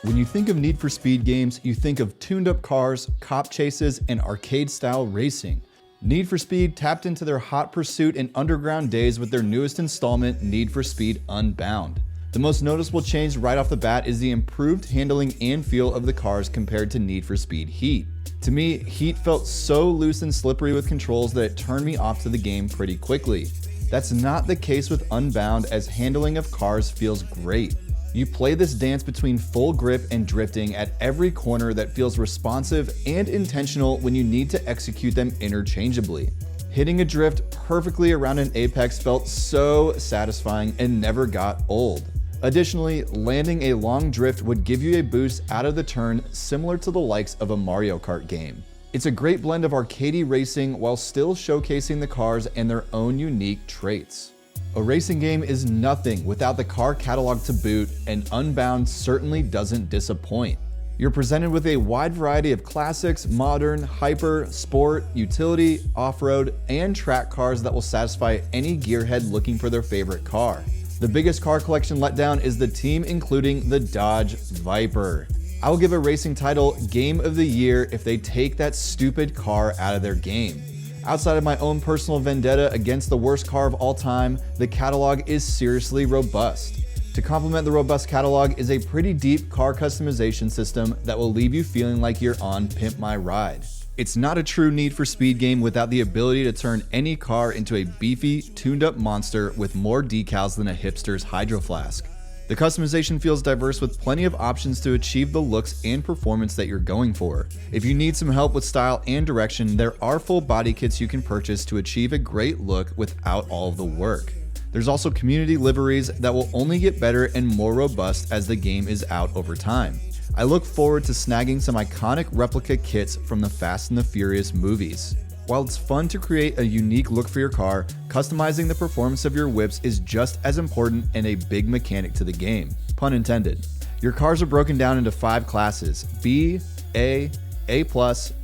When you think of Need for Speed games, you think of tuned-up cars, cop chases, and arcade-style racing. Need for Speed tapped into their hot pursuit and underground days with their newest installment, Need for Speed Unbound. The most noticeable change right off the bat is the improved handling and feel of the cars compared to Need for Speed Heat. To me, Heat felt so loose and slippery with controls that it turned me off to the game pretty quickly. That's not the case with Unbound, as handling of cars feels great. You play this dance between full grip and drifting at every corner that feels responsive and intentional when you need to execute them interchangeably. Hitting a drift perfectly around an apex felt so satisfying and never got old. Additionally, landing a long drift would give you a boost out of the turn similar to the likes of a Mario Kart game. It's a great blend of arcadey racing while still showcasing the cars and their own unique traits. A racing game is nothing without the car catalog to boot, and Unbound certainly doesn't disappoint. You're presented with a wide variety of classics, modern, hyper, sport, utility, off-road, and track cars that will satisfy any gearhead looking for their favorite car. The biggest car collection letdown is the team including the Dodge Viper. I will give a racing title Game of the Year if they take that stupid car out of their game. Outside of my own personal vendetta against the worst car of all time, the catalog is seriously robust. To complement the robust catalog is a pretty deep car customization system that will leave you feeling like you're on Pimp My Ride. It's not a true Need for Speed game without the ability to turn any car into a beefy, tuned-up monster with more decals than a hipster's hydro flask. The customization feels diverse with plenty of options to achieve the looks and performance that you're going for. If you need some help with style and direction, there are full body kits you can purchase to achieve a great look without all of the work. There's also community liveries that will only get better and more robust as the game is out over time. I look forward to snagging some iconic replica kits from the Fast and the Furious movies. While it's fun to create a unique look for your car, customizing the performance of your whips is just as important and a big mechanic to the game. Pun intended. Your cars are broken down into 5 classes: B, A, A+,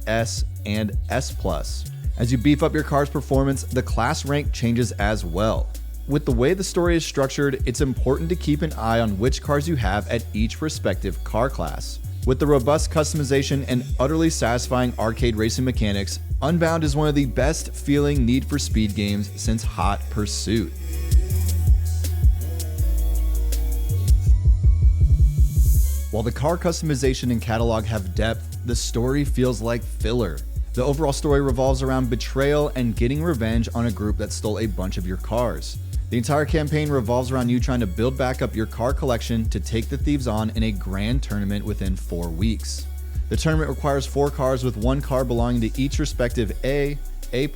S, and S+. As you beef up your car's performance, the class rank changes as well. With the way the story is structured, it's important to keep an eye on which cars you have at each respective car class. With the robust customization and utterly satisfying arcade racing mechanics, Unbound is one of the best feeling Need for Speed games since Hot Pursuit. While the car customization and catalog have depth, the story feels like filler. The overall story revolves around betrayal and getting revenge on a group that stole a bunch of your cars. The entire campaign revolves around you trying to build back up your car collection to take the thieves on in a grand tournament within 4 weeks. The tournament requires 4 cars with 1 car belonging to each respective A, A+,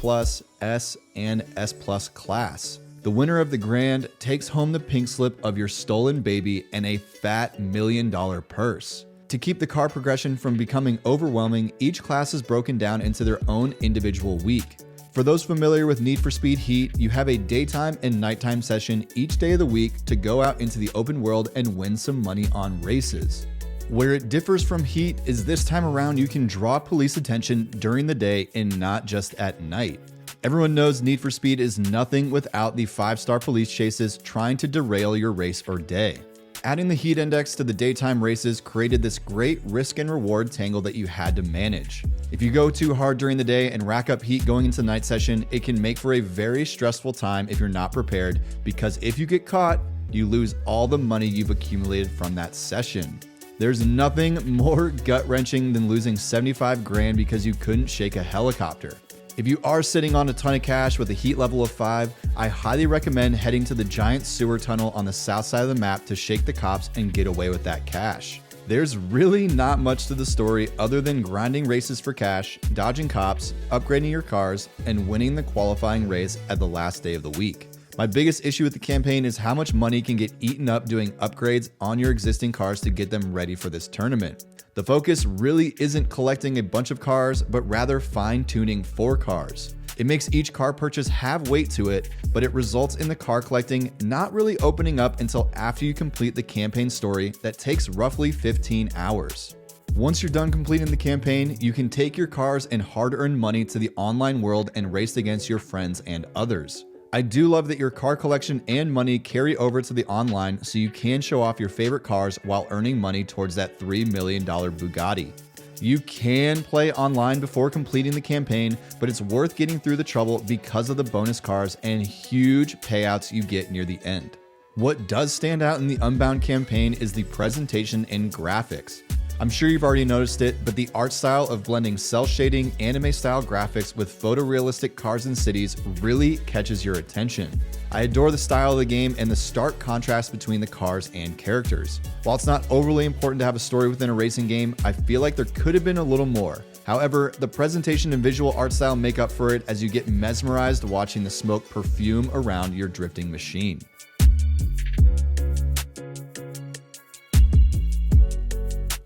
S, and S+ class. The winner of the grand takes home the pink slip of your stolen baby and a fat $1 million purse. To keep the car progression from becoming overwhelming, each class is broken down into their own individual week. For those familiar with Need for Speed Heat, you have a daytime and nighttime session each day of the week to go out into the open world and win some money on races. Where it differs from Heat is this time around you can draw police attention during the day and not just at night. Everyone knows Need for Speed is nothing without the 5-star police chases trying to derail your race or day. Adding the heat index to the daytime races created this great risk and reward tangle that you had to manage. If you go too hard during the day and rack up heat going into the night session, it can make for a very stressful time if you're not prepared, because if you get caught, you lose all the money you've accumulated from that session. There's nothing more gut-wrenching than losing 75 grand because you couldn't shake a helicopter. If you are sitting on a ton of cash with a heat level of 5, I highly recommend heading to the giant sewer tunnel on the south side of the map to shake the cops and get away with that cash. There's really not much to the story other than grinding races for cash, dodging cops, upgrading your cars, and winning the qualifying race at the last day of the week. My biggest issue with the campaign is how much money can get eaten up doing upgrades on your existing cars to get them ready for this tournament. The focus really isn't collecting a bunch of cars, but rather fine-tuning 4 cars. It makes each car purchase have weight to it, but it results in the car collecting not really opening up until after you complete the campaign story that takes roughly 15 hours. Once you're done completing the campaign, you can take your cars and hard-earned money to the online world and race against your friends and others. I do love that your car collection and money carry over to the online so you can show off your favorite cars while earning money towards that $3 million Bugatti. You can play online before completing the campaign, but it's worth getting through the trouble because of the bonus cars and huge payouts you get near the end. What does stand out in the Unbound campaign is the presentation and graphics. I'm sure you've already noticed it, but the art style of blending cel shading anime-style graphics with photorealistic cars and cities really catches your attention. I adore the style of the game and the stark contrast between the cars and characters. While it's not overly important to have a story within a racing game, I feel like there could have been a little more. However, the presentation and visual art style make up for it as you get mesmerized watching the smoke perfume around your drifting machine.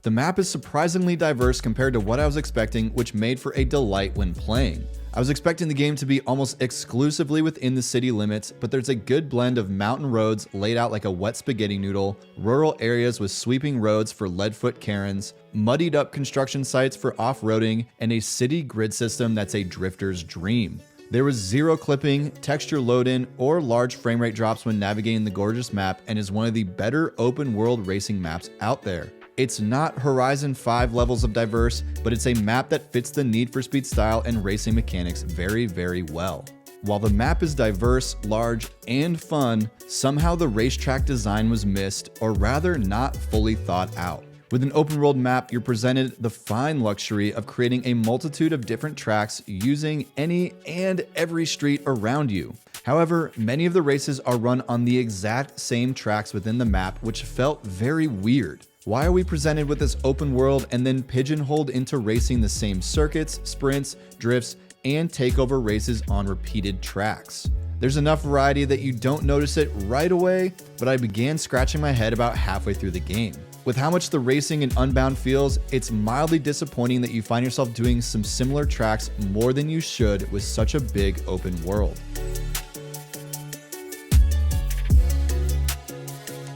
The map is surprisingly diverse compared to what I was expecting, which made for a delight when playing. I was expecting the game to be almost exclusively within the city limits, but there's a good blend of mountain roads laid out like a wet spaghetti noodle, rural areas with sweeping roads for leadfoot Karens, muddied up construction sites for off-roading, and a city grid system that's a drifter's dream. There was zero clipping, texture load-in, or large frame rate drops when navigating the gorgeous map, and is one of the better open world racing maps out there. It's not Horizon 5 levels of diverse, but it's a map that fits the Need for Speed style and racing mechanics very, very well. While the map is diverse, large, and fun, somehow the racetrack design was missed, or rather not fully thought out. With an open world map, you're presented the fine luxury of creating a multitude of different tracks using any and every street around you. However, many of the races are run on the exact same tracks within the map, which felt very weird. Why are we presented with this open world and then pigeonholed into racing the same circuits, sprints, drifts, and takeover races on repeated tracks? There's enough variety that you don't notice it right away, but I began scratching my head about halfway through the game. With how much the racing in Unbound feels, it's mildly disappointing that you find yourself doing some similar tracks more than you should with such a big open world.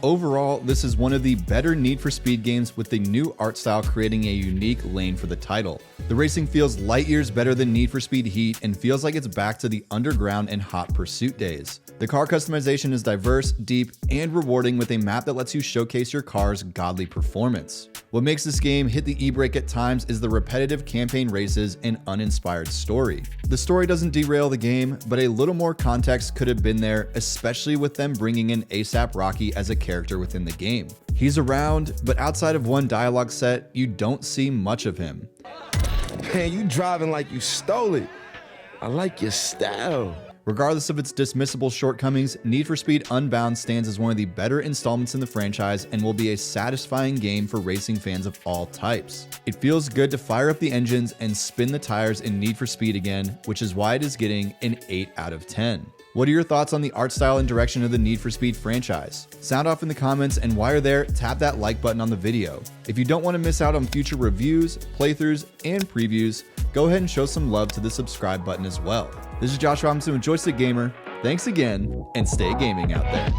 Overall, this is one of the better Need for Speed games with the new art style creating a unique lane for the title. The racing feels light years better than Need for Speed Heat and feels like it's back to the underground and hot pursuit days. The car customization is diverse, deep, and rewarding with a map that lets you showcase your car's godly performance. What makes this game hit the e-brake at times is the repetitive campaign races and uninspired story. The story doesn't derail the game, but a little more context could have been there, especially with them bringing in A$AP Rocky as a character within the game. He's around, but outside of one dialogue set, you don't see much of him. Man, you driving like you stole it. I like your style. Regardless of its dismissible shortcomings, Need for Speed Unbound stands as one of the better installments in the franchise and will be a satisfying game for racing fans of all types. It feels good to fire up the engines and spin the tires in Need for Speed again, which is why it is getting an 8 out of 10. What are your thoughts on the art style and direction of the Need for Speed franchise? Sound off in the comments, and while you're there, tap that like button on the video. If you don't want to miss out on future reviews, playthroughs, and previews, go ahead and show some love to the subscribe button as well. This is Josh Robinson with Joystick Gamer. Thanks again, and stay gaming out there.